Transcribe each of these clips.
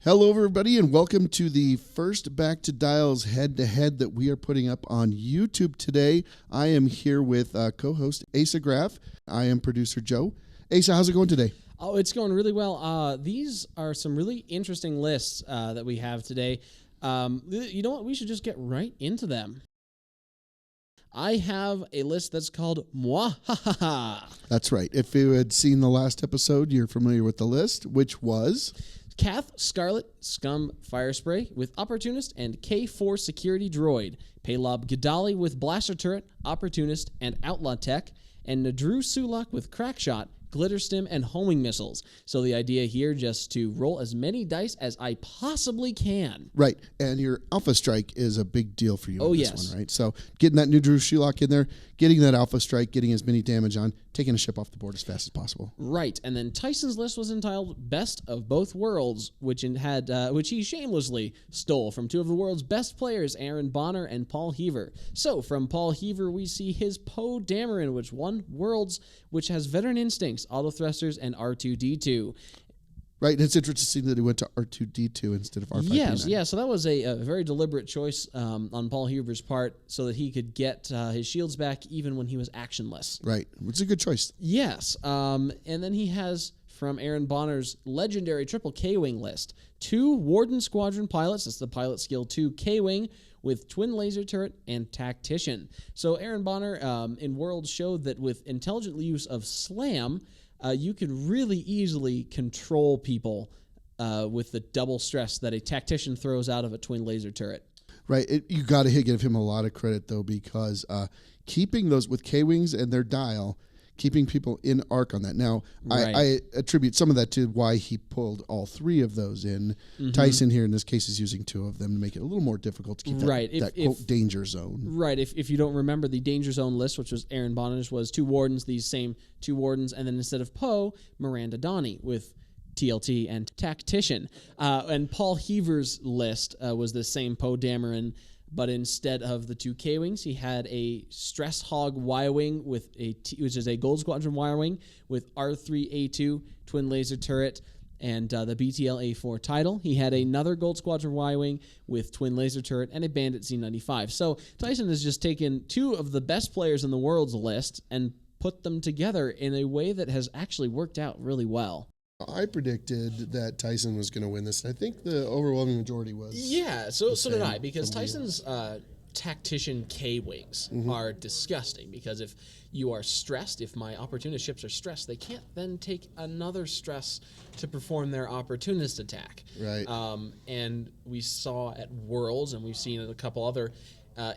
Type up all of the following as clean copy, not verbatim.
Hello, everybody, and welcome to the first Back to Dials head-to-head that we are putting up on YouTube today. I am here with co-host Asa Graff. I am producer Joe. Asa, how's it going today? Oh, it's going really well. These are some really interesting lists that we have today. You know what? We should just get right into them. I have a list that's called Mwahaha. That's right. If you had seen the last episode, you're familiar with the list, which was Kath, Scarlet, Scum, Fire Spray with Opportunist and K4 Security Droid. Paylob Gadali with Blaster Turret, Opportunist, and Outlaw Tech. And Nadru Sulak with Crackshot, Glitter Stim, and Homing Missiles. So the idea here just to roll as many dice as I possibly can. right, and your Alpha Strike is a big deal for you in this yes. one, right? So getting that new Drew Sherlock in there, getting that Alpha Strike, getting as many damage on, taking a ship off the board as fast as possible. Right, and then Tyson's list was entitled Best of Both Worlds, which he shamelessly stole from two of the world's best players, Aaron Bonner and Paul Heaver. So from Paul Heaver, we see his Poe Dameron, which won Worlds, which has Veteran Instincts, Auto Thrusters, and R2-D2. Right, and it's interesting that he went to R2-D2 instead of R5-D9. Yes, so that was a very deliberate choice on Paul Heaver's part so that he could get his shields back even when he was actionless. Right, it's a good choice. Yes, and then he has, from Aaron Bonner's legendary triple K-Wing list, 2 Warden Squadron pilots, that's the pilot skill 2 K-Wing, with Twin Laser Turret and Tactician. So Aaron Bonner in Worlds showed that with intelligent use of Slam, you could really easily control people with the double stress that a Tactician throws out of a Twin Laser Turret. Right, you got to give him a lot of credit, though, because keeping those with K-Wings and their dial, keeping people in arc on that. Now, Right. I attribute some of that to why he pulled all 3 of those in. Mm-hmm. Tyson here, in this case, is using 2 of them to make it a little more difficult to keep that, Right. quote, danger zone. Right. If you don't remember, the Danger Zone list, which was Aaron Bonner's, was 2 Wardens, these same 2 Wardens, and then instead of Poe, Miranda Donnie with TLT and Tactician. And Paul Heaver's list was the same Poe Dameron, but instead of the 2 K-Wings, he had a Stress Hog Y-Wing, which is a Gold Squadron Y-Wing, with R3A2, Twin Laser Turret, and the BTL A4 title. He had another Gold Squadron Y-Wing with Twin Laser Turret and a Bandit Z95. So Tyson has just taken 2 of the best players in the world's list and put them together in a way that has actually worked out really well. I predicted that Tyson was going to win this, and I think the overwhelming majority was. Yeah, so did I, because Tyson's Tactician K-Wings are disgusting, because if you are stressed, if my Opportunist ships are stressed, they can't then take another stress to perform their Opportunist attack. Right. And we saw at Worlds, and we've seen in a couple other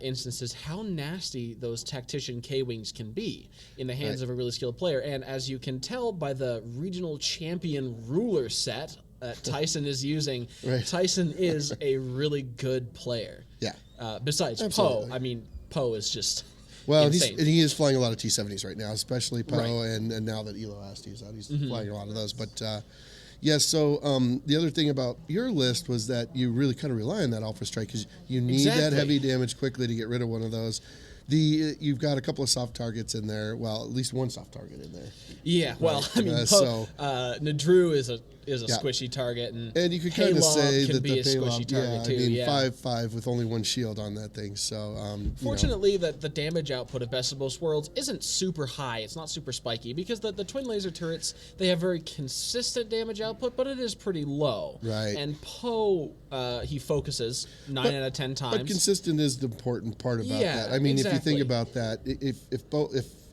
instances, how nasty those Tactician K-Wings can be in the hands of a really skilled player. And as you can tell by the regional champion ruler set that Tyson is using, Tyson is a really good player. Yeah. Besides Absolutely. Poe, I mean, Poe is just insane. He is flying a lot of T-70s right now, especially Poe, Right. and now that Elo Asti's out, he's flying a lot of those. But so the other thing about your list was that you really kind of rely on that Alpha Strike because you need that heavy damage quickly to get rid of one of those. You've got a couple of soft targets in there. Well, at least one soft target in there. Yeah, well, I mean, Nadru is a squishy target, and you could kind of say that the squishy target too. 5/5 with only one shield on that thing. So fortunately, that the damage output of Best of Both Worlds isn't super high. It's not super spiky because the twin laser turrets, they have very consistent damage output, but it is pretty low. Right. And Poe, he focuses 9 out of 10 times. But consistent is the important part about that. I mean, if you think about that,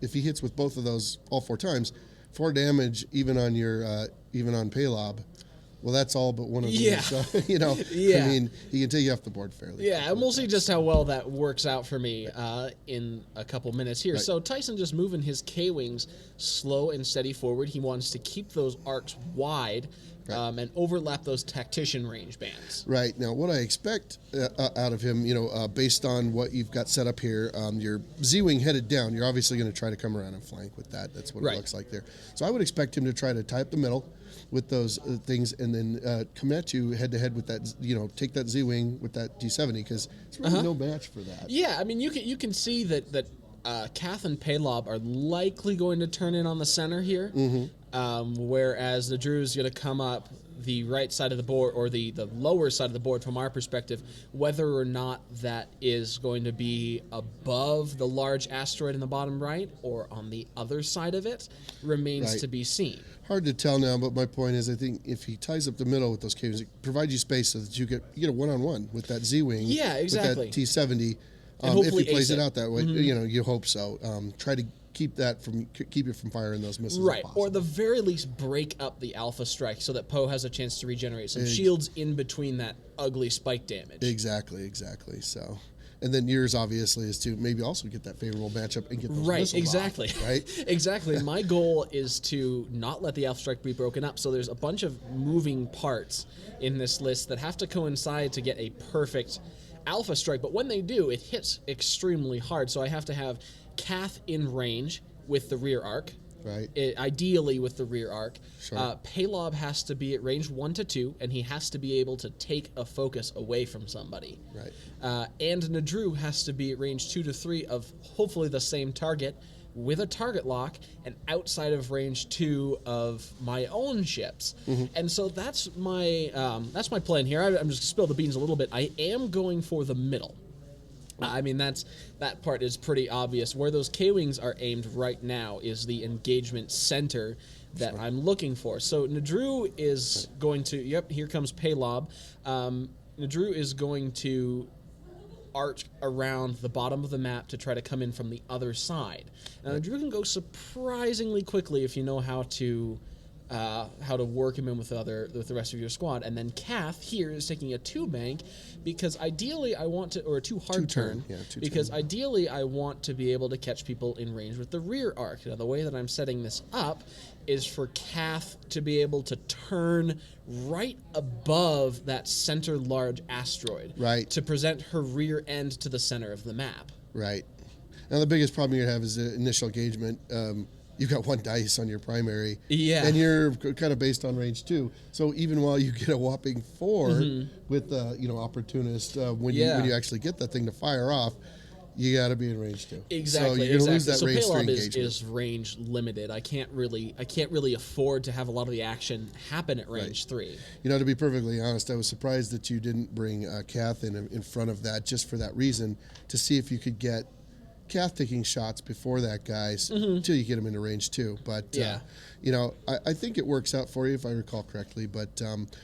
if he hits with both of those all 4 times, 4 damage even on Paylob, well, that's all but one of them. Yeah. So, I mean, he can take you off the board fairly. Yeah, and we'll see just how well that works out for me in a couple minutes here. Right. So Tyson just moving his K-Wings slow and steady forward. He wants to keep those arcs wide. Right. And overlap those tactician range bands. Right. Now, what I expect out of him, based on what you've got set up here, your Z-Wing headed down, you're obviously going to try to come around and flank with that. That's what it looks like there. So I would expect him to try to tie up the middle with those things and then come at you head-to-head with that, take that Z-Wing with that D70 because it's really no match for that. Yeah, I mean, you can see that Kath and Paylob are likely going to turn in on the center here. whereas Nadru is going to come up the right side of the board, or the lower side of the board from our perspective. Whether or not that is going to be above the large asteroid in the bottom right or on the other side of it remains to be seen. Hard to tell now, but my point is, I think if he ties up the middle with those caves, it provides you space so that you get a one-on-one with that Z-wing. Yeah, exactly. With that T-70. If he plays it out that way, you hope so. Try to keep it from firing those missiles. Right, or at the very least break up the Alpha Strike so that Poe has a chance to regenerate some shields in between that ugly spike damage. Exactly. So, and then yours obviously is to maybe also get that favorable matchup and get those missiles off, right? Exactly. My goal is to not let the Alpha Strike be broken up. So there's a bunch of moving parts in this list that have to coincide to get a perfect Alpha Strike. But when they do, it hits extremely hard. So I have to have Kath in range with the rear arc. Right. Ideally with the rear arc. Sure. Paylob has to be at range 1 to 2, and he has to be able to take a focus away from somebody. Right. And Nadru has to be at range 2 to 3 of hopefully the same target with a target lock and outside of range 2 of my own ships. And so that's my plan here. I'm just going to spill the beans a little bit. I am going for the middle. I mean, that part is pretty obvious. Where those K-Wings are aimed right now is the engagement center that I'm looking for. So Nadru is going to... Yep, here comes Paylob. Nadru is going to arch around the bottom of the map to try to come in from the other side. Now, Nadru can go surprisingly quickly if you know how to work him in with the rest of your squad. And then Kath here is taking a 2-bank because ideally I want to, or a 2-hard turn, because ideally I want to be able to catch people in range with the rear arc. Now the way that I'm setting this up is for Kath to be able to turn right above that center large asteroid, right, to present her rear end to the center of the map. Right. Now the biggest problem you have is the initial engagement. You've got 1 dice on your primary, and you're kind of based on range 2. So even while you get a whopping 4 with opportunist, when you actually get that thing to fire off, you got to be in range 2. Exactly. So you're going to lose that so range 3 Paylob engagement. is range limited. I can't really afford to have a lot of the action happen at range 3. To be perfectly honest, I was surprised that you didn't bring Kath in front of that, just for that reason, to see if you could get Kath taking shots before that guys until you get him into range 2. But I think it works out for you if I recall correctly. But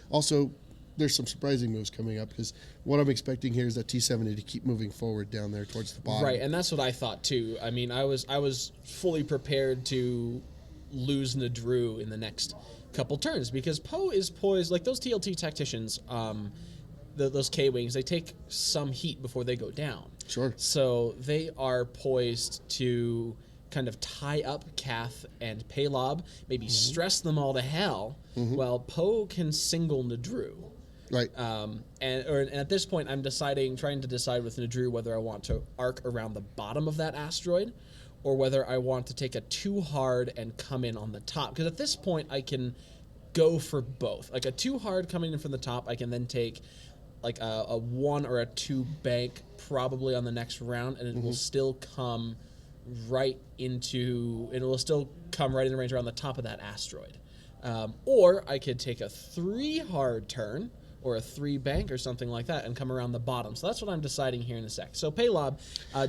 also, there's some surprising moves coming up, because what I'm expecting here is that T-70 to keep moving forward down there towards the bottom. Right, and that's what I thought too. I mean, I was fully prepared to lose Nadru in the next couple turns because Poe is poised like those TLT tacticians. Those K-Wings, they take some heat before they go down. Sure. So they are poised to kind of tie up Kath and Paylob, maybe stress them all to hell, while Poe can single Nadru. Right. And at this point, I'm trying to decide with Nadru whether I want to arc around the bottom of that asteroid or whether I want to take a 2-hard and come in on the top. Because at this point, I can go for both. Like a 2-hard coming in from the top, I can then take like a 1 or a 2 bank probably on the next round, and it will still come right into range around the top of that asteroid. Or I could take a 3-hard turn or a 3 bank or something like that and come around the bottom. So that's what I'm deciding here in a sec. So Paylob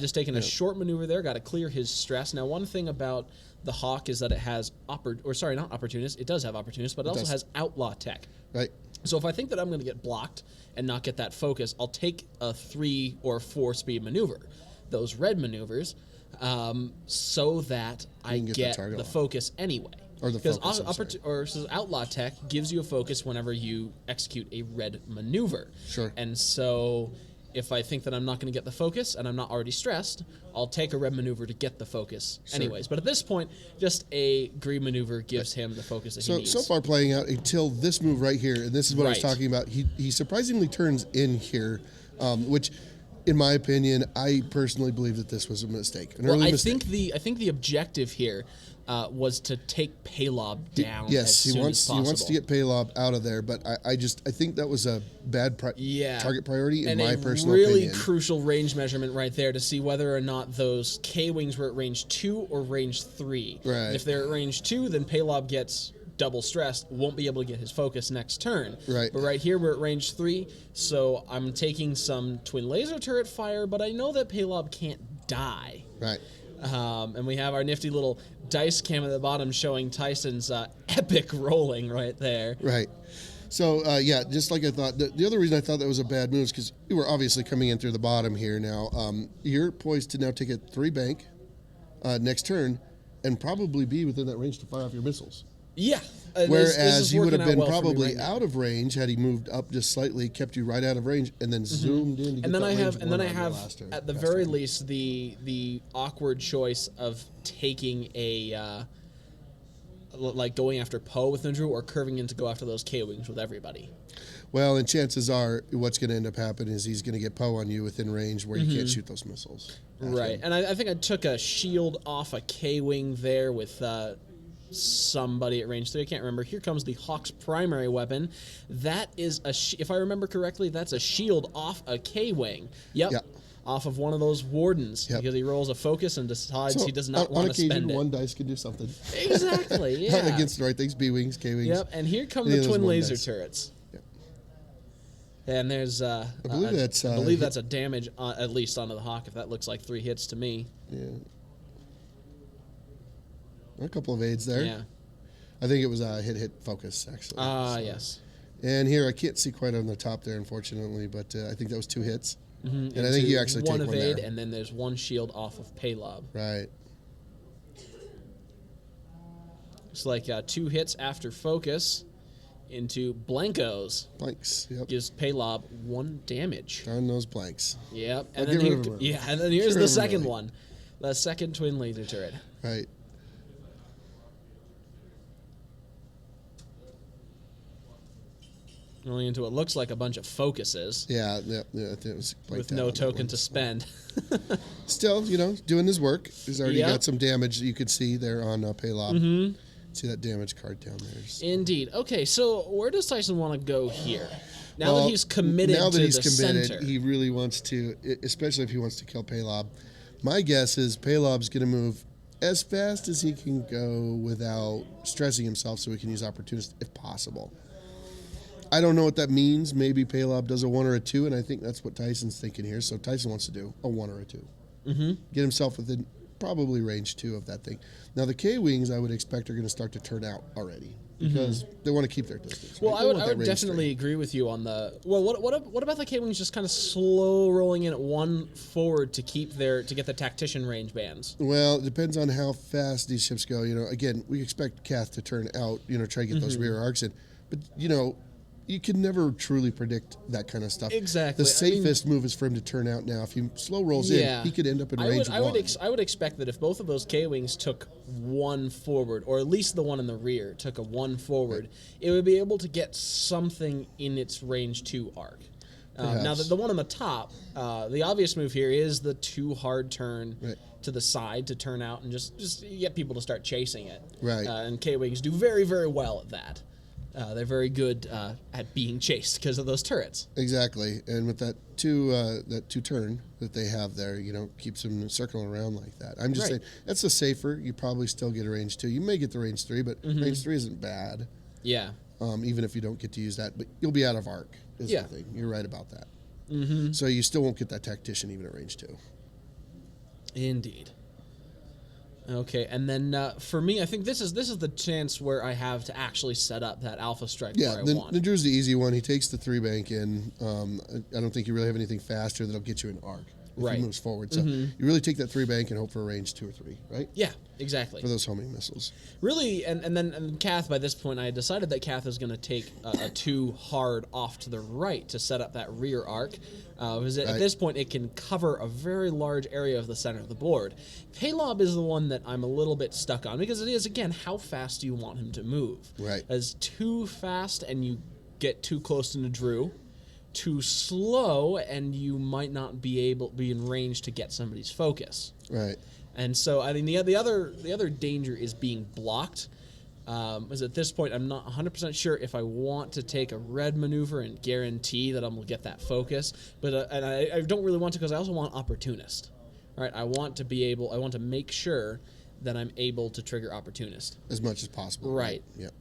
just taking a short maneuver there, got to clear his stress. Now, one thing about the Hawk is that it has not opportunist. It does have opportunist, but it also has outlaw tech. Right. So if I think that I'm going to get blocked and not get that focus, I'll take a 3 or 4 speed maneuver, those red maneuvers, so that I get the focus anyway. Or the focus, so outlaw tech gives you a focus whenever you execute a red maneuver. Sure. And so if I think that I'm not going to get the focus and I'm not already stressed, I'll take a red maneuver to get the focus anyways. But at this point, just a green maneuver gives him the focus that he needs. So far playing out until this move right here, and this is what I was talking about, he surprisingly turns in here, which, in my opinion, I personally believe that this was a mistake, an early mistake. I think the objective here was to take Paylob down. Yes, he wants to get Paylob out of there, but I think that was a bad target priority in my personal opinion. And a really crucial range measurement right there to see whether or not those K-Wings were at range 2 or range 3. Right. And if they're at range 2, then Paylob gets double stressed, won't be able to get his focus next turn. Right. But right here, we're at range 3, so I'm taking some twin laser turret fire, but I know that Paylob can't die. Right. And we have our nifty little dice cam at the bottom showing Tyson's epic rolling right there. Right. So, yeah, just like I thought, the other reason I thought that was a bad move is because you were obviously coming in through the bottom here now. You're poised to now take a 3 bank next turn and probably be within that range to fire off your missiles. Yeah. Whereas you would have been well probably right out of range had he moved up just slightly, kept you right out of range, and then zoomed in to get and then that I have, range and then one I on your have, last turn, at the last very turn. least, the awkward choice of taking a like going after Poe with Nindru or curving in to go after those K-Wings with everybody. Well, and chances are what's going to end up happening is he's going to get Poe on you within range where you can't shoot those missiles. Right, and I think I took a shield off a K-Wing there with somebody at range 3. I can't remember. Here comes the Hawk's primary weapon. That is if I remember correctly, that's a shield off a K-Wing. Yep. Off of one of those wardens because he rolls a focus and decides So he does not want to spend it. On occasion, one dice can do something. Exactly, yeah. Not against the right things, B-Wings, K-Wings. Yep, and here come Any the of those twin one laser dice. turrets. Yep. And there's, I believe that's a damage, at least onto the Hawk, if that looks like 3 hits to me. Yeah. A couple of aids there. Yeah. I think it was a hit focus, actually. Yes. And here, I can't see quite on the top there, unfortunately, but I think that was 2 hits. Mm-hmm. And I think you actually one take one evade, there. and then there's 1 shield off of Paylob. Right. It's like 2 hits after focus into blankos. Blanks. Yep. Gives Paylob 1 damage. Darn those blanks. Yep. I'll And then get rid of 'em early. and then here's Get rid the of 'em second early. one. The second twin laser turret. Right. Going into what looks like a bunch of focuses Yeah, it was blanked with out no on that token one. to spend. Still, doing his work. He's already Yep. got some damage that you could see there on Paylob. Mm-hmm. See that damage card down there. So. Indeed. Okay, so where does Tyson want to go here? Now Well, that he's committed now that to he's the committed, center. he really wants to, especially if he wants to kill Paylob. My guess is Paylob's going to move as fast as he can go without stressing himself so he can use opportunist if possible. I don't know what that means. Maybe Paylob does a 1 or a 2, and I think that's what Tyson's thinking here. So Tyson wants to do a 1 or a 2. Mm-hmm. Get himself within probably range 2 of that thing. Now, the K-Wings, I would expect, are going to start to turn out already because they want to keep their distance. Well, right? I They would, want I that would range definitely 3. agree with you on the. Well, what about the K-Wings just kind of slow rolling in at 1 forward to get the tactician range bands? Well, it depends on how fast these ships go. Again, we expect Kath to turn out, try to get those rear arcs in. But, you can never truly predict that kind of stuff. Exactly. The safest move is for him to turn out now. If he slow rolls in, he could end up in range 1. I would expect that if both of those K-Wings took 1 forward, or at least the one in the rear took a 1 forward, it would be able to get something in its range 2 arc. Now, the one on the top, the obvious move here is the 2 hard turn to the side to turn out and just get people to start chasing it. Right. And K-Wings do very, very well at that. They're very good at being chased because of those turrets. Exactly. And with that 2 turn that they have there, keeps them circling around like that. I'm just saying, that's a safer. You probably still get a range 2. You may get the range 3, but range 3 isn't bad. Yeah. Even if you don't get to use that. But you'll be out of arc is the thing. You're right about that. Mm-hmm. So you still won't get that tactician even at range 2. Indeed. Okay, and then for me, I think this is the chance where I have to actually set up that alpha strike where I want. The Drew's the easy one. He takes the 3 bank in. I don't think you really have anything faster that'll get you an arc if he moves forward. So you really take that 3 bank and hope for a range 2 or 3, right? Yeah, exactly. For those homing missiles. Really, and then Kath, by this point, I had decided that Kath is going to take a 2 hard off to the right to set up that rear arc. Because at this point, it can cover a very large area of the center of the board. Paylob is the one that I'm a little bit stuck on, because it is, again, how fast do you want him to move? Right. As too fast and you get too close to Nadru, too slow and you might not be in range to get somebody's focus. Right. And so I mean the other danger is being blocked. As at this point I'm not 100% sure if I want to take a red maneuver and guarantee that I'm gonna get that focus, but and I don't really want to, because I also want opportunist. All right, I want to make sure that I'm able to trigger opportunist As much as possible. Right. Yep.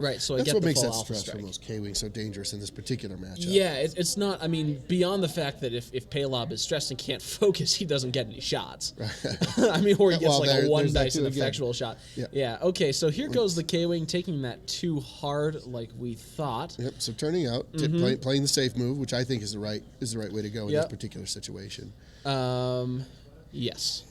Right, so I That's get what the makes full that alpha stress strike. from those K-Wings so dangerous in this particular matchup. Yeah, it's not. I mean, beyond the fact that if Paylob is stressed and can't focus, he doesn't get any shots. I mean, or he gets like a one dice and effectual shot. Yeah. Okay, so here goes the K-Wing taking that too hard, like we thought. Yep. So turning out, playing the safe move, which I think is the right way to go in this particular situation. Yes.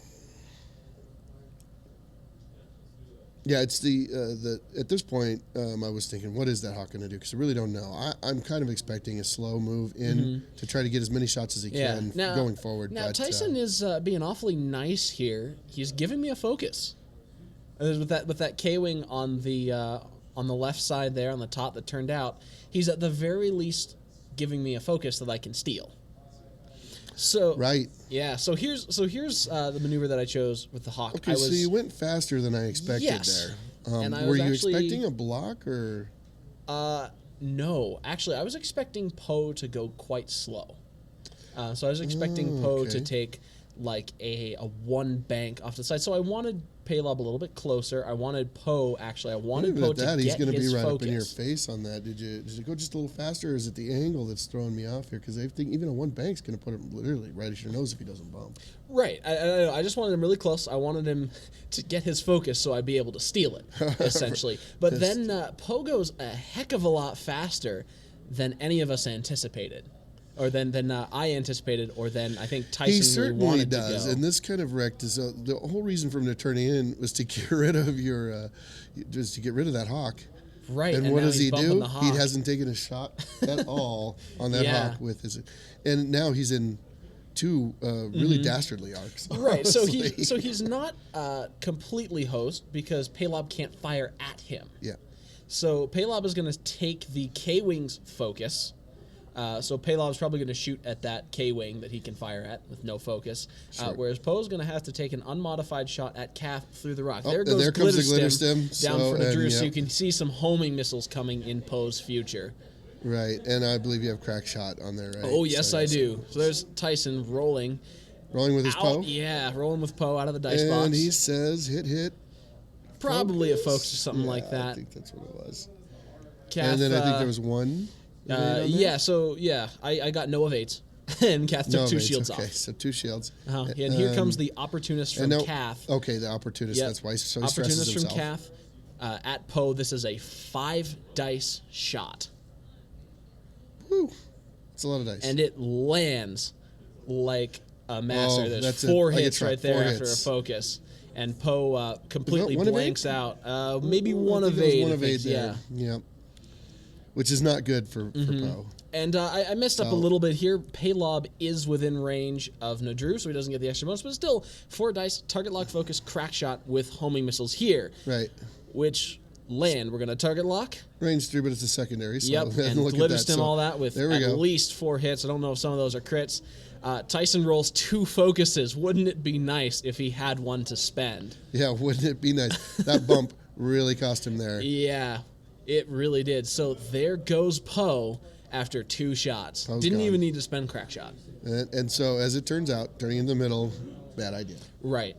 Yeah, it's the at this point, I was thinking, what is that Hawk going to do? Because I really don't know. I'm kind of expecting a slow move in to try to get as many shots as he can going forward. Now, but, Tyson is being awfully nice here. He's giving me a focus. With that K-Wing on the left side there, on the top that turned out, he's at the very least giving me a focus that I can steal. So right, yeah. So here's the maneuver that I chose with the Hawk. Okay, so you went faster than I expected there. And were you expecting a block or? No, actually, I was expecting Poe to go quite slow. So I was expecting Poe to take like a one bank off the side. So I wanted Paylob a little bit closer. I wanted Poe actually. I wanted Poe to get he's going to be right focus. up in your face on that. Did you go just a little faster, or is it the angle that's throwing me off here? Because I think even a one bank's going to put him literally right at your nose if he doesn't bump. Right. I just wanted him really close. I wanted him to get his focus so I'd be able to steal it, essentially. But then Poe goes a heck of a lot faster than any of us anticipated. Or than I anticipated, or than I think Tyson he certainly really wanted does, to go. And this kind of wrecked is the whole reason for him to turn in was to get rid of your, just to get rid of that Hawk. Right. And what does he do? He hasn't taken a shot at all on that Hawk with his, and now he's in two really dastardly arcs. Right. So he's not completely host because Paylob can't fire at him. Yeah. So Paylob is going to take the K-Wing's focus. So Paylob's probably going to shoot at that K-Wing that he can fire at with no focus, whereas Poe's going to have to take an unmodified shot at Calf through the rock. There comes the glitter stem down for the Drew, so you can see some homing missiles coming in Poe's future. Right, and I believe you have crack shot on there, right? Oh, yes, I do. So there's Tyson rolling. Rolling with his Poe? Yeah, rolling with Poe out of the dice box. And he says, hit. Probably focus. A focus or something like that. I think that's what it was. Calf, and then I think there was one. I got no evades, and Kath took two shields off. Okay, so two shields. And here comes the opportunist from Kath. Okay, the opportunist. That's why he stresses opportunist himself. From Kath at Poe. This is a 5 dice shot. Woo! It's a lot of dice, and it lands like a master. There's 4 hits right there after a focus. And Poe completely blanks out. Maybe one evade. One evade there. Yeah. Which is not good for Poe. And I messed up a little bit here. Paylob is within range of Nadru, so he doesn't get the extra bonus, but still 4 dice, target lock focus, crack shot with homing missiles here. Right. Which land. We're going to target lock. Range 3, but it's a secondary. So and glitter stem all that with at least 4 hits. I don't know if some of those are crits. Tyson rolls 2 focuses. Wouldn't it be nice if he had one to spend? Yeah, wouldn't it be nice? That bump really cost him there. Yeah. It really did. So there goes Poe after 2 shots. Poe's Didn't gone. even need to spend crack shot. And so, as it turns out, turning in the middle, bad idea. Right.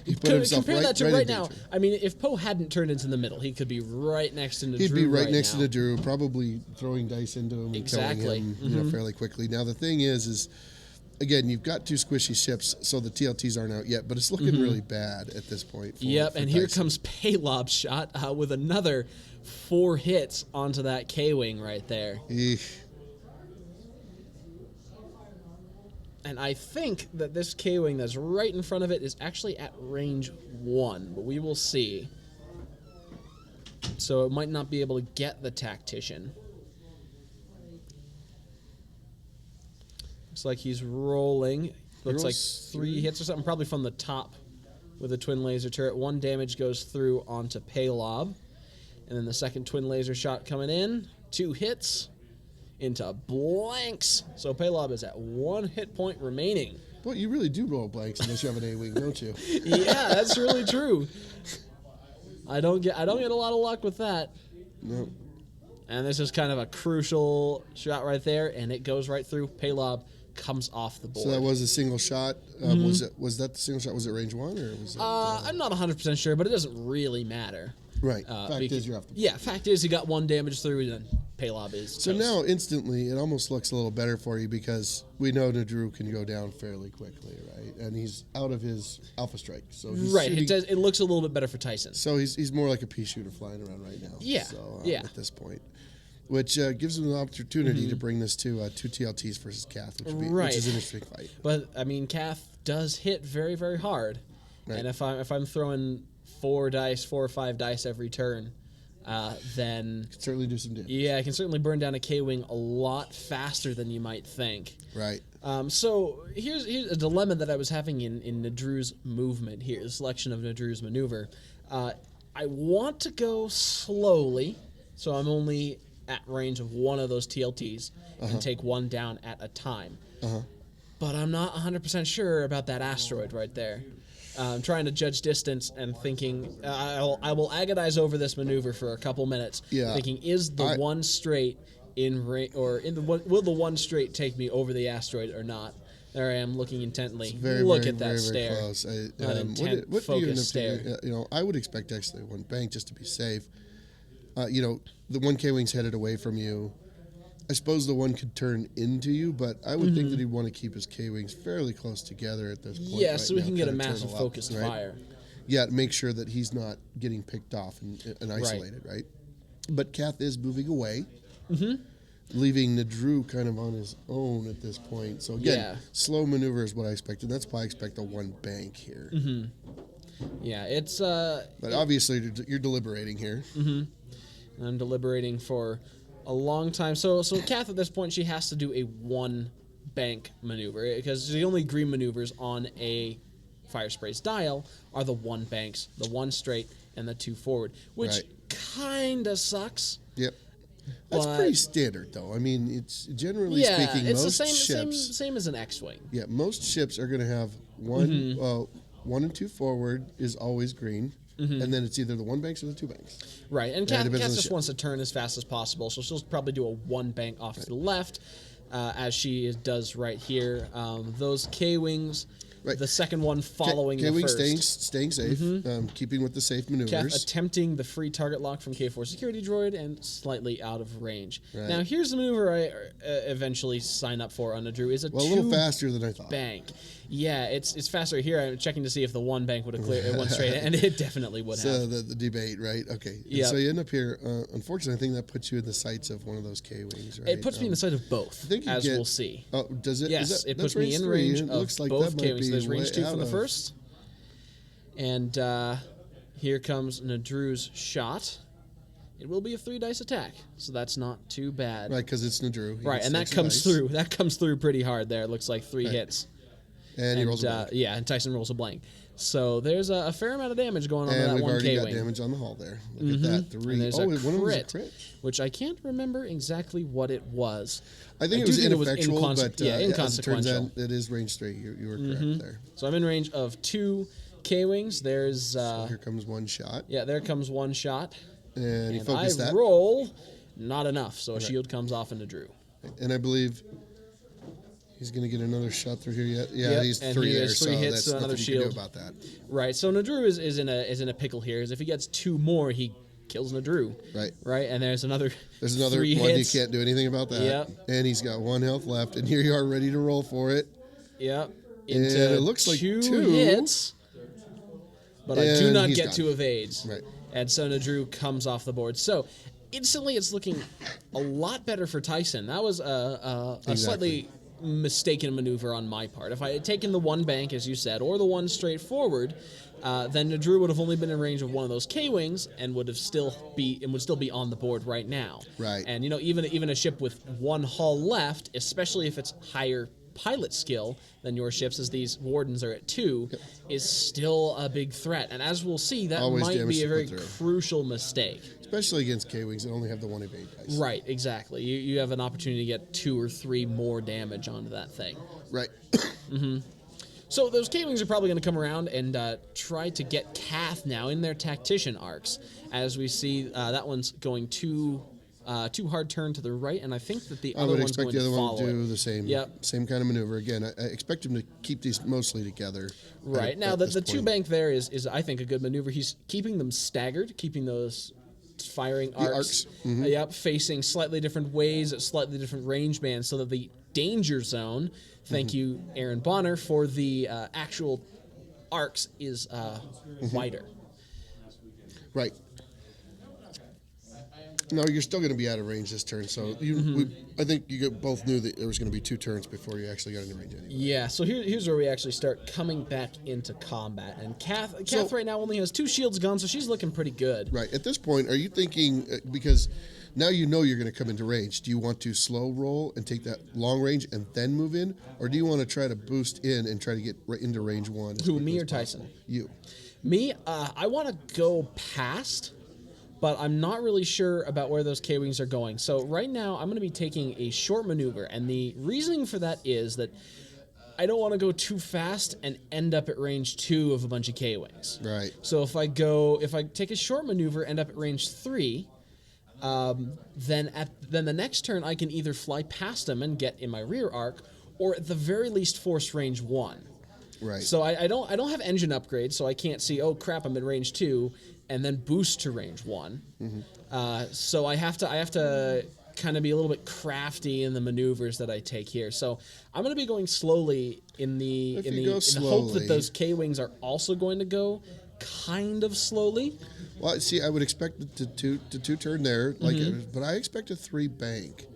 He put himself compare that to right now. danger. I mean, if Poe hadn't turned into the middle, he could be right next to Drew. He'd be right next now. to the Drew, probably throwing dice into him and killing him fairly quickly. Now, the thing is again, you've got 2 squishy ships, so the TLTs aren't out yet, but it's looking really bad at this point. For and Tyson. here comes Paylob's shot with another 4 hits onto that K-Wing right there. Eesh. And I think that this K-Wing that's right in front of it is actually at range 1, but we will see. So it might not be able to get the Tactician. Looks like he's rolling. Looks like 3 hits or something, probably from the top with a twin laser turret. 1 damage goes through onto Paylob. And then the second twin laser shot coming in. 2 hits into blanks. So Paylob is at 1 hit point remaining. Well, you really do roll blanks unless you have an A-wing, don't you? Yeah, that's really true. I don't get a lot of luck with that. No. And this is kind of a crucial shot right there, and it goes right through. Paylob comes off the board. So that was a single shot. Was that the single shot? Was it range 1 or was it? I'm not 100% sure, but it doesn't really matter. Right. Fact is, you're off the board. Yeah, fact is, he got 1 damage through, and then Paylob is So toast. now, instantly, it almost looks a little better for you because we know Nadru can go down fairly quickly, right? And he's out of his Alpha Strike. So he's Right, shooting, it looks a little bit better for Tyson. So he's more like a pea shooter flying around right now. Yeah, So, yeah. At this point. Which gives him the opportunity to bring this to 2 TLTs versus Kath, which is an interesting fight. But, I mean, Kath does hit very, very hard. Right. And if I'm throwing 4 or 5 dice every turn, then... Can certainly do some damage. Yeah, I can certainly burn down a K-Wing a lot faster than you might think. Right. So here's a dilemma that I was having in Nadru's movement here, the selection of Nadru's maneuver. I want to go slowly, so I'm only at range of one of those TLTs and take one down at a time. But I'm not 100% sure about that asteroid right there. I'm trying to judge distance and thinking I will agonize over this maneuver for a couple minutes, thinking is the one straight in range, or will the one straight take me over the asteroid or not? There I am looking intently. Look at that stare. Very close. What focused stare. I would expect actually one bank just to be safe. The one K-Wing's headed away from you. I suppose the one could turn into you, but I would think that he'd want to keep his K-Wings fairly close together at this point. Yeah, so we can get a kinda massive turtle up, focused fire. Yeah, to make sure that he's not getting picked off and isolated, right? But Kath is moving away, leaving Nadru kind of on his own at this point. So again, slow maneuver is what I expected. That's why I expect a one bank here. Yeah, it's... But obviously, you're deliberating here. I'm deliberating for a long time. So Kath at this point, she has to do a one bank maneuver because the only green maneuvers on a Fire Spray's dial are the one banks, the one straight, and the 2 forward, which kind of sucks. Yep. That's pretty standard, though. I mean, it's generally speaking, it's most the ships... same as an X-Wing. Yeah, most ships are going to have one, 1 and 2 forward is always green. And then it's either the one banks or the 2 banks. Right, and Kath just wants to turn as fast as possible, so she'll probably do a one bank off to the left, as she does right here. Those K-Wings, the second one following the first. K-Wing staying safe, keeping with the safe maneuvers. Kath attempting the free target lock from K4 security droid and slightly out of range. Right. Now, here's the maneuver I eventually sign up for on Nadru. Is a little faster than I thought. Bank. Yeah, it's faster. Here I'm checking to see if the one bank would have cleared one straight, and it definitely would have. So the debate, right? Okay. Yeah. So you end up here. Unfortunately, I think that puts you in the sights of one of those K-Wings, right? It puts me in the sight of both, we'll see. Oh, does it? Yes, it puts me in range of both K-Wings. There's range 2 from the first. And here comes Nadru's shot. It will be a 3 dice attack, so that's not too bad. Right, because it's Nadru. Right, and that comes through. That comes through pretty hard there. It looks like 3 hits. And he rolls a blank. Yeah, and Tyson rolls a blank. So there's a fair amount of damage going on to that one K-Wing. And we've already got damage on the hull there. Look at that, 3. And there's a one of them was a crit, which I can't remember exactly what it was. I think it was ineffectual, but inconsequential. as it turns out, it is range 3. You were correct there. So I'm in range of 2 K-Wings. There's... so here comes one shot. Yeah, there comes one shot. And you focus that. I roll not enough, so a shield comes off into Drew. And I believe... He's going to get another shot through here yet. Yeah, he's 3 there, so hits, that's another nothing shield. you can do about that. Right, so Nadru is in a pickle here. Is if he gets 2 more, he kills Nadru. Right, and there's another 3 one. Hits. You can't do anything about that. Yep. And he's got 1 health left, and here you are ready to roll for it. Yep. And it looks like 2 hits, but I do not get 2 evades. Right. And so Nadru comes off the board. So instantly, it's looking a lot better for Tyson. That was a slightly mistaken maneuver on my part. If I had taken the one bank, as you said, or the one straight forward, then Nadru would have only been in range of one of those K-Wings and would still be on the board right now. Right. And even a ship with 1 hull left, especially if it's higher pilot skill than your ships, as these Wardens are at 2, is still a big threat. And as we'll see, that might be a very crucial mistake. Especially against K-Wings that only have the 1 evade dice. Right, exactly. You have an opportunity to get 2 or 3 more damage onto that thing. Right. So those K-Wings are probably going to come around and try to get Kath now in their tactician arcs. As we see, that one's going 2 2 hard turn to the right, and I think that the I other would one's expect going the other to one follow to do it. the same, Yep. same kind of maneuver. Again, I expect him to keep these mostly together. Right. Now, the 2 bank there is, I think, a good maneuver. He's keeping them staggered, keeping those firing arcs. Yep, facing slightly different ways at slightly different range bands so that the danger zone, thank you, Aaron Bonner, for the actual arcs is wider. Right. No, you're still going to be out of range this turn. So I think you both knew that there was going to be 2 turns before you actually got into range anyway. Yeah, so here's where we actually start coming back into combat. And Kath right now only has 2 shields gone, so she's looking pretty good. Right. At this point, are you thinking, because now you know you're going to come into range, do you want to slow roll and take that long range and then move in? Or do you want to try to boost in and try to get right into range 1? Who, me or Tyson? You. Me, I want to go past, but I'm not really sure about where those K-Wings are going. So right now, I'm going to be taking a short maneuver, and the reasoning for that is that I don't want to go too fast and end up at range 2 of a bunch of K-Wings. Right. So if I take a short maneuver, end up at range 3, then the next turn I can either fly past them and get in my rear arc, or at the very least force range 1. Right. So I don't have engine upgrades, so I can't see, oh crap, I'm in range 2, and then boost to range 1. So I have to kind of be a little bit crafty in the maneuvers that I take here. So I'm going to be going slowly in the hope that those K-Wings are also going to go kind of slowly. Well, see, I would expect the two turn there, but I expect a 3 bank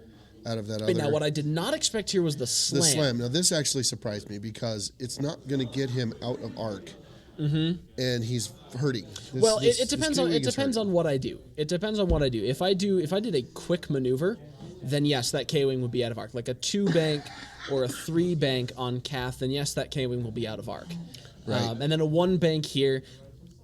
out of that other. Now, what I did not expect here was the slam. The slam. Now, this actually surprised me because it's not going to get him out of arc, and he's hurting. It depends on what I do. It depends on what I do. If I did a quick maneuver, then yes, that K-Wing would be out of arc. Like a 2 bank or a 3 bank on Kath, then yes, that K-Wing will be out of arc. Right. And then a 1 bank here.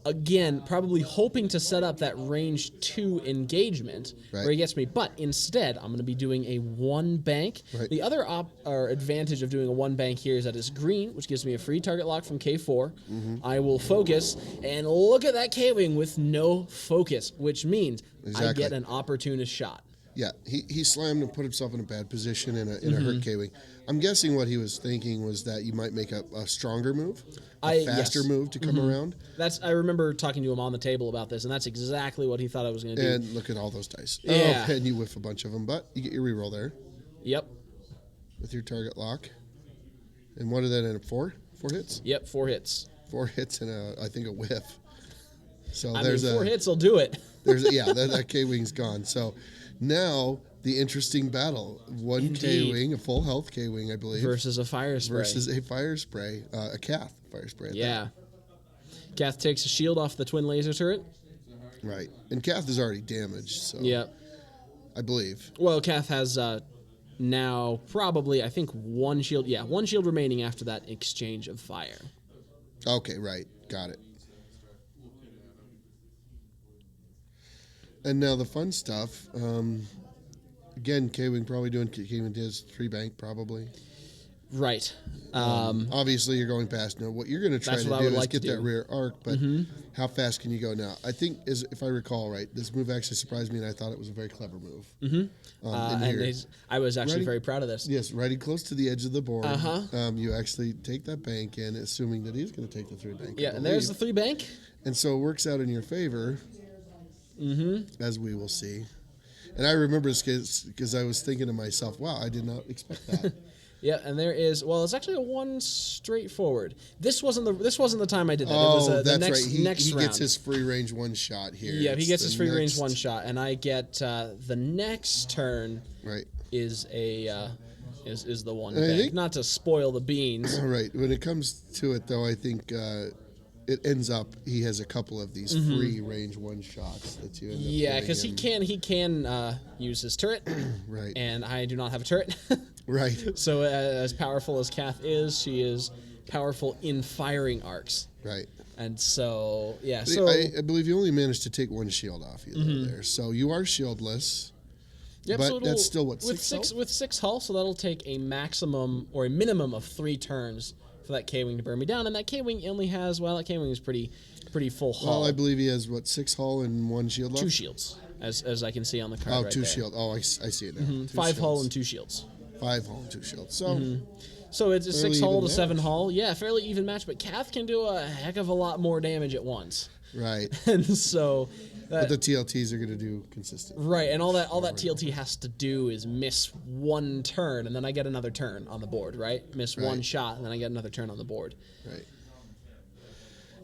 Again, probably hoping to set up that range 2 engagement where he gets me, but instead I'm going to be doing a 1 bank. Right. The other advantage of doing a 1 bank here is that it's green, which gives me a free target lock from K4. I will focus, and look at that K-Wing with no focus, which means I get an opportunist shot. Yeah, he slammed and put himself in a bad position in a hurt K-Wing. I'm guessing what he was thinking was that you might make a stronger move, a faster move to come around. I remember talking to him on the table about this, and that's exactly what he thought I was going to do. And look at all those dice. Yeah. Oh, and you whiff a bunch of them, but you get your reroll there. Yep. With your target lock. And what did that end up? 4 hits? Yep, 4 hits. 4 hits and I think a whiff. So 4 hits will do it. That K-Wing's gone. So now the interesting battle. 1 K-Wing, a full health K-Wing, I believe. Versus a fire spray. A Kath fire spray. Yeah. Kath takes a shield off the twin laser turret. Right. And Kath is already damaged, so. Yep. I believe. Well, Kath has now probably, I think, 1 shield. Yeah, 1 shield remaining after that exchange of fire. Okay, right. Got it. And now the fun stuff. Again, K-Wing probably doing K-Wing does 3 bank probably. Right. Obviously, you're going past. Now, what you're going to try to do is get that rear arc, but how fast can you go now? I think, if I recall right, this move actually surprised me, and I thought it was a very clever move. I was actually very proud of this. Yes, riding close to the edge of the board. You actually take that bank in, assuming that he's going to take the 3 bank. Yeah, and there's the 3 bank. And so it works out in your favor, as we will see. And I remember this because I was thinking to myself, wow, I did not expect that. Yeah, and there is. Well, it's actually a 1 straightforward. This wasn't the time I did that. It was that's next, right. Next he round. gets his free range 1 shot here. Yeah, he gets his free range 1 shot, and I get the next turn. Right. Is a is the 1 bank. Not to spoil the beans. Right. When it comes to it, though, I think it ends up he has a couple of these free range 1 shots that you end up. Yeah, because he can use his turret. Right. And I do not have a turret. Right. So as powerful as Kath is, she is powerful in firing arcs. Right. And so, yeah. So I believe you only managed to take 1 shield off you there. So you are shieldless. Yep, but so that's still what, with 6 hull, so that'll take a maximum or a minimum of 3 turns for that K-Wing to burn me down. And that K-Wing only has, that K-Wing is pretty full hull. Well, I believe he has, 6 hull and 1 shield left? 2 shields. as I can see on the card. Oh, right two there. shield. Oh, I see it now. Two 5 hull shields. and 2 shields. 5 hull and 2 shields. So, So it's a 6 Fairly hull even to 7 match. hull. Yeah, fairly even match, but Kath can do a heck of a lot more damage at once. right. And so But the TLTs are going to do consistent. right, and all that TLT has to do is miss one turn, and then I get another turn on the board, right? Miss one Right. shot, and then I get another turn on the board. Right.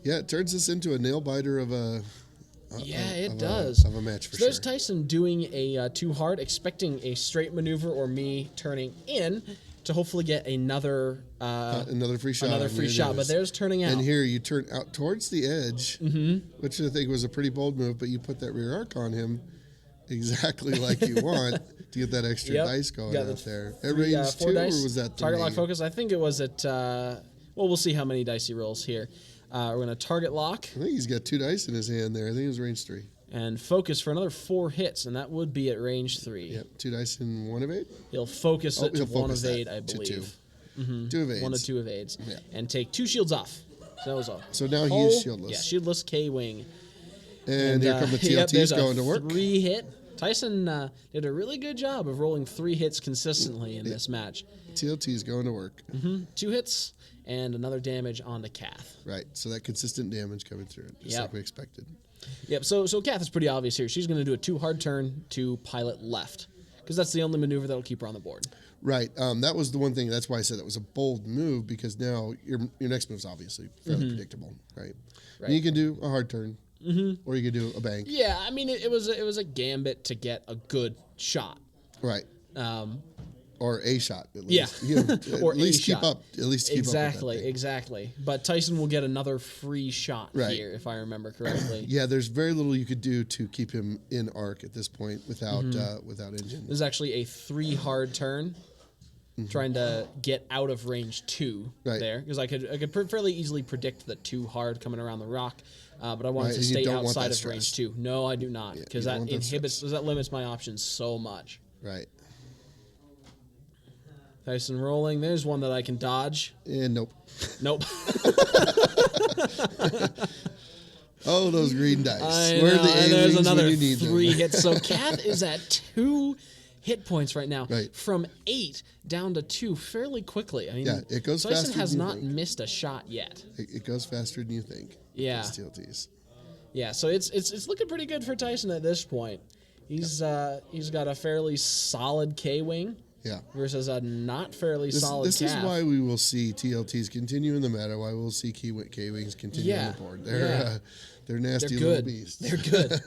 Yeah, it turns this into a nail biter of a. Yeah, it of does. Of a match for So there's sure. Tyson doing a 2 hard, expecting a straight maneuver or me turning in to hopefully get another Another free shot. another and free here it shot. But is. their turning out. And here you turn out towards the edge, which I think was a pretty bold move, but you put that rear arc on him exactly like you want to get that extra Yep. dice going Got the out there. At three, range 4 2, dice. or was that 3? Target lock focus? I think it was at. Well, we'll see how many dice he rolls here. We're going to target lock I think he's got 2 dice in his hand there. I think it was range 3. and focus for another 4 hits, and that would be at range 3. Yep, 2 dice in 1 of 8. He'll focus it to he'll 1 focus of that 8, I to believe. 2. 2 of 8. 1 to 2 evades. Yeah. And take 2 shields off. So that was all. So now hull, he's shieldless. Yeah, shieldless K-Wing. And here come the yep, TLTs there's going a to work. 3 hit. Tyson did a really good job of rolling 3 hits consistently in this match. TLT's going to work. 2 hits and another damage onto Kath. Right, so that consistent damage coming through, just Yep. like we expected. Yep, so Kath is pretty obvious here. She's going to do a 2 hard turn to pilot left because that's the only maneuver that'll keep her on the board. Right, that was the one thing. That's why I said that was a bold move, because now your next move is obviously fairly predictable, right? Right. You can do a hard turn, or you can do a bank. Yeah, I mean it was a gambit to get a good shot. Right, Um, or a shot at Yeah. least. You know, at Or a least keep shot. up. At least keep exactly, up with that thing. exactly. But Tyson will get another free shot Right. here, if I remember correctly. Yeah, there's very little you could do to keep him in arc at this point without without engine. This is actually a 3 hard turn, trying to get out of range 2 Right. there, because I could fairly easily predict the 2 hard coming around the rock, but I wanted Right, to and you stay don't want outside that of stress. range 2. No, I do not, because you that don't want that inhibits, stress. that limits my options so much. Right, Tyson rolling. There's one that I can dodge. and nope. Nope. Oh, those green dice. I Where are know, the and there's A-wings another when you need 3 them? hits. So Kath is at 2 hit points right now, Right. from 8 down to 2 fairly quickly. I mean, Yeah, it goes Tyson faster has than you not think. missed a shot yet. It goes faster than you think. Yeah. Those TLTs. Yeah, so it's looking pretty good for Tyson at this point. He's got a fairly solid K-wing Yeah. versus a not fairly solid This is Kath. why we will see TLTs continue in the meta. Why we'll see K-wings continue Yeah, on the board. yeah. They're nasty They're little good. beasts. They're good.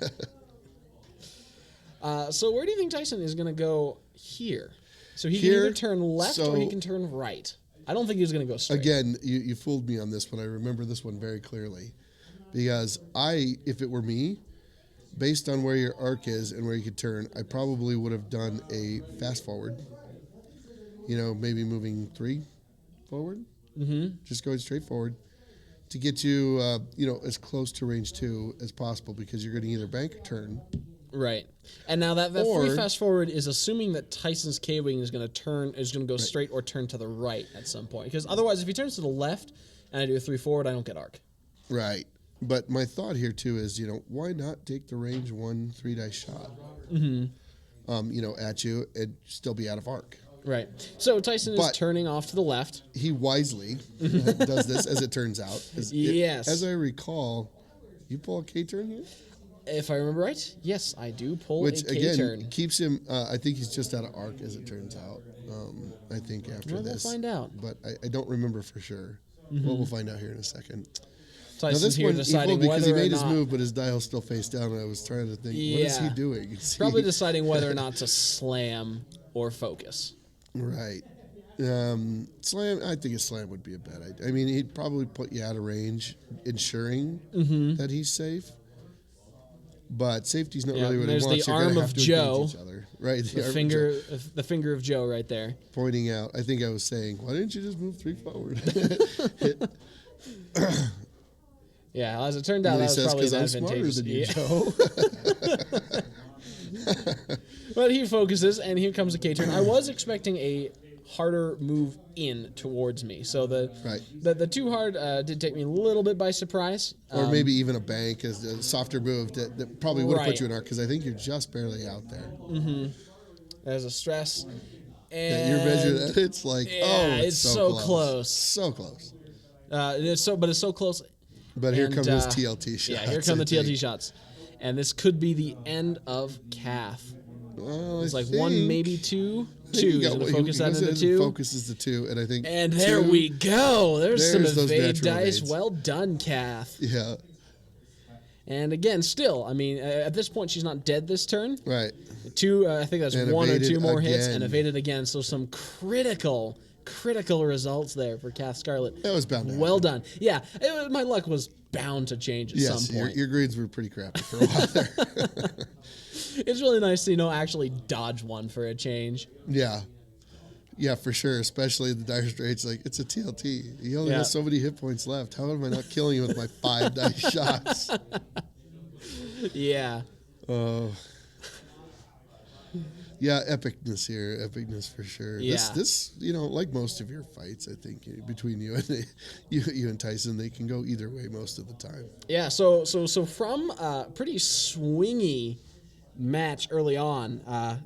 So where do you think Tyson is going to go here? So he can Here, either turn left or he so- can turn right. I don't think he's going to go straight. Again, you fooled me on this one. I remember this one very clearly, because if it were me, based on where your arc is and where you could turn, I probably would have done a fast forward. You know, maybe moving 3 forward. Just going straight forward to get you, as close to range 2 as possible, because you're going to either bank or turn. Right. And now that Or- free fast forward is assuming that Tyson's K-wing is going to go straight or turn to the right at some point. Because otherwise, if he turns to the left and I do a 3 forward, I don't get arc. Right. But my thought here too is, why not take the range 1 3-dice shot? At you and still be out of arc. Right. So Tyson is But- turning off to the left. He wisely does this, as it turns out. Yes. As I recall, you pull a K turn here, If I remember right, yes, I do pull which a again K-turn. keeps him. I think he's just out of arc, as it turns out. I think after Well, we'll this, find out. But I don't remember for sure. Well, we'll find out here in a second. Now Tyson's this here one, deciding because whether he or made his not, move, but his dial's still face down, and I was trying to think, what is he Yeah. doing? Is he- probably deciding whether or not to slam or focus. Right. Slam. I think a slam would be a bad idea. I mean, he'd probably put you out of range, ensuring that he's safe. But safety's not Yeah, really what he there's wants. the You're gonna arm have of to engage Joe. each other. Right. The arm of finger, Joe the finger of Joe, right there. pointing out. I think I was saying, why didn't you just move 3 forward? Yeah, as it turned out, And that he was says, probably 'cause I'm smarter advantageous. than you, Yeah. Joe. But he focuses, and here comes a K-turn. I was expecting a harder move in towards me. So Right. the too hard did take me a little bit by surprise. Or maybe even a bank is a softer move that probably would have Right. put you in arc, because I think you're just barely out there. There's a stress. Yeah, you're measured. It's like, it's so close. So close. It's so close. But here And, come his TLT shots. Yeah, here come the TLT shots. And this could be the end of Kath. Well, It's like one, maybe two. Two. He's going to focus that into two. Focuses the two, and I think. And there we go. There's some those evade natural dice. evades. Well done, Kath. Yeah. And again, still, I mean, at this point, she's not dead this turn. Right. Two, I think that's And one or evaded two more hits, again. and evaded again. So some critical results there for Kath Scarlet. That was bound to Well happen. done. Yeah, my luck was bound to change at some point. Your grades were pretty crappy for a while there. It's really nice to, actually dodge one for a change. Yeah. Yeah, for sure. Especially the Dire Straits. Like, it's a TLT. He only has so many hit points left. How am I not killing you with my 5 dice shots? Yeah. Yeah, epicness here. Epicness for sure. Yeah. This like most of your fights, I think, between you and you and Tyson, they can go either way most of the time. Yeah, so from a pretty swingy match early on,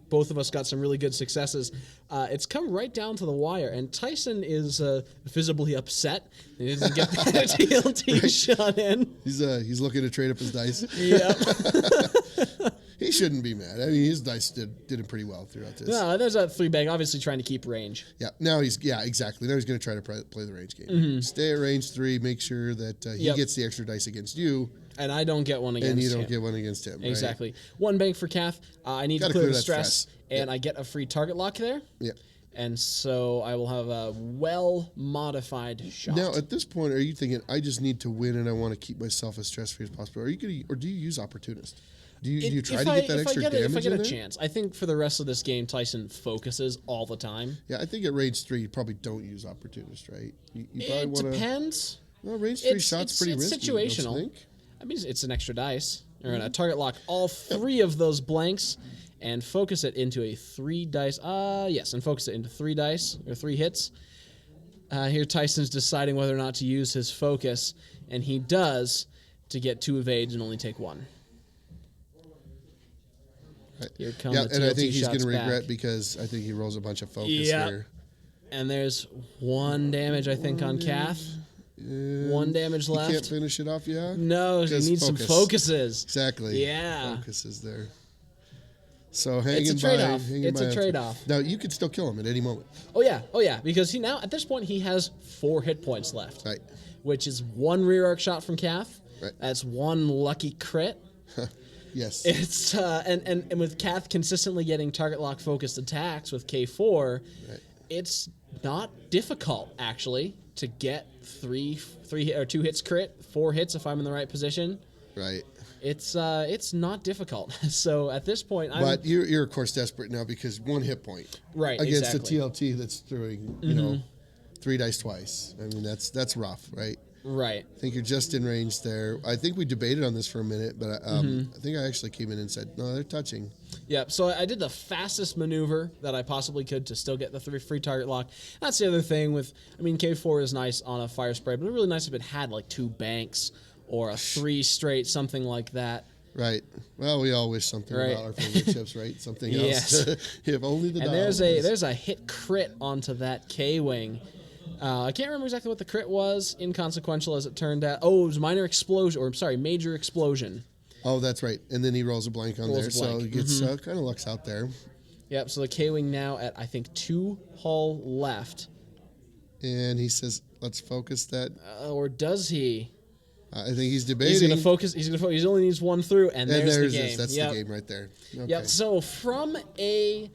both of us got some really good successes. It's come right down to the wire, and Tyson is visibly upset. He doesn't get that TLT shot in. He's looking to trade up his dice. Yep. He shouldn't be mad. I mean, his dice did it pretty well throughout this. No, there's a 3-bag, obviously trying to keep range. Yeah, exactly. Now he's going to try to play the range game. Stay at range 3, make sure that he gets the extra dice against you. And I don't get one against him. And you don't get one against him. Exactly. Right? 1 bank for Kath. I need Gotta to clear the that stress, and I get a free target lock there. Yeah. And so I will have a well-modified shot. Now, at this point, are you thinking, I just need to win and I want to keep myself as stress-free as possible? Or do you use opportunist? Do you try to get that extra damage If I get in a there? chance. I think for the rest of this game, Tyson focuses all the time. Yeah, I think at range 3, you probably don't use opportunist, right? You probably want to... Depends. Well, range 3 shots pretty risky, It's don't you situational. think? I mean, it's an extra dice. You're going to target lock all 3 of those blanks and focus it into a 3 dice. Yes, and focus it into 3 dice, or 3 hits. Here Tyson's deciding whether or not to use his focus, and he does to get 2 evades and only take 1. Right. Here come Yeah, the and I TLT think he's going to shots regret back. because I think he rolls a bunch of focus Yeah. here. And there's 1 damage, I think, on Kath. 1 damage left. You can't finish it off, yeah? No, he Because needs some focus. focuses. Exactly. Yeah. Focus is there. So hanging It's a trade-off. by. It's a trade-off. Now, you could still kill him at any moment. Oh yeah, because he now, at this point, he has 4 hit points left. Right. Which is 1 rear arc shot from Kath. Right. That's 1 lucky crit. Yes. It's and with Kath consistently getting target lock focused attacks with K4, Right. it's not difficult actually to get 3 or 2 hits crit, 4 hits if I'm in the right position. Right. It's not difficult. So at this point, But you're of course desperate now because 1 hit point Right, against exactly. a TLT that's throwing 3 dice twice. I mean that's rough, right? right. I think you're just in range there. I think we debated on this for a minute, but I think I actually came in and said, no, they're touching. Yep. So I did the fastest maneuver that I possibly could to still get the free target lock. That's the other thing with, I mean, K4 is nice on a fire spray, but it'd be really nice if it had like 2 banks or a 3 straight, something like that. Right. Well, we all wish something Right. about our favorite chips, right? Something Yes. else. If only the And dial there's a hit crit onto that K-wing. I can't remember exactly what the crit was, inconsequential as it turned out. Oh, it was major explosion. Oh, that's right. And then he rolls a blank on Rolls there, a so blank. he gets kind of lucks out there. Yep, so the K-wing now at, I think, 2 hull left. And he says, let's focus that. Or does he? I think he's debating. He's going to focus. He only needs 1 through, and there's the game. That's Yep. the game right there. Okay. Yep. So from a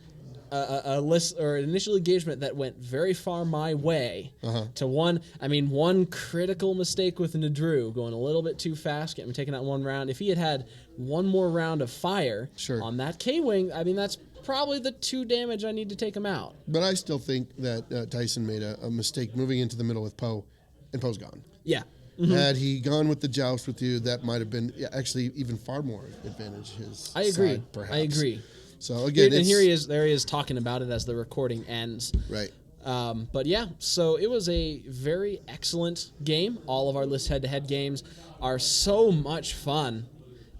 list or an initial engagement that went very far my way to one critical mistake with Nadru, going a little bit too fast, getting taken out in 1 round. If he had 1 more round of fire on that K-wing, I mean that's probably the 2 damage I need to take him out. But I still think that Tyson made a mistake moving into the middle with Poe, and Poe's gone. Yeah. Had he gone with the joust with you, that might have been actually even far more advantage his I agree. side, perhaps. I agree. So again, And here he is. There he is talking about it as the recording ends. Right. But yeah, so it was a very excellent game. All of our list head-to-head games are so much fun.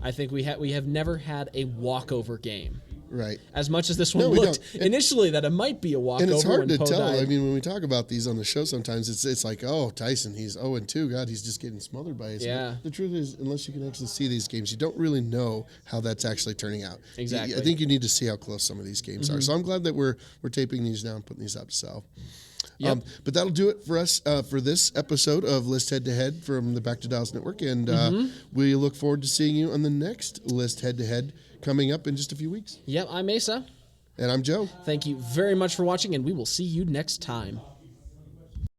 I think we have never had a walkover game. Right. As much as this one No, we looked don't. initially that it might be a walkover. And it's hard when to Poe tell. died. I mean, when we talk about these on the show, sometimes it's like, oh, Tyson, he's 0-2. God, he's just getting smothered by his. Yeah. The truth is, unless you can actually see these games, you don't really know how that's actually turning out. Exactly. I think you need to see how close some of these games are. So I'm glad that we're taping these now and putting these up. So. Yep. But that'll do it for us for this episode of List Head to Head from the Back to Dallas Network, and we look forward to seeing you on the next List Head to Head coming up in just a few weeks. Yep, I'm Mesa. And I'm Joe. Thank you very much for watching, and we will see you next time.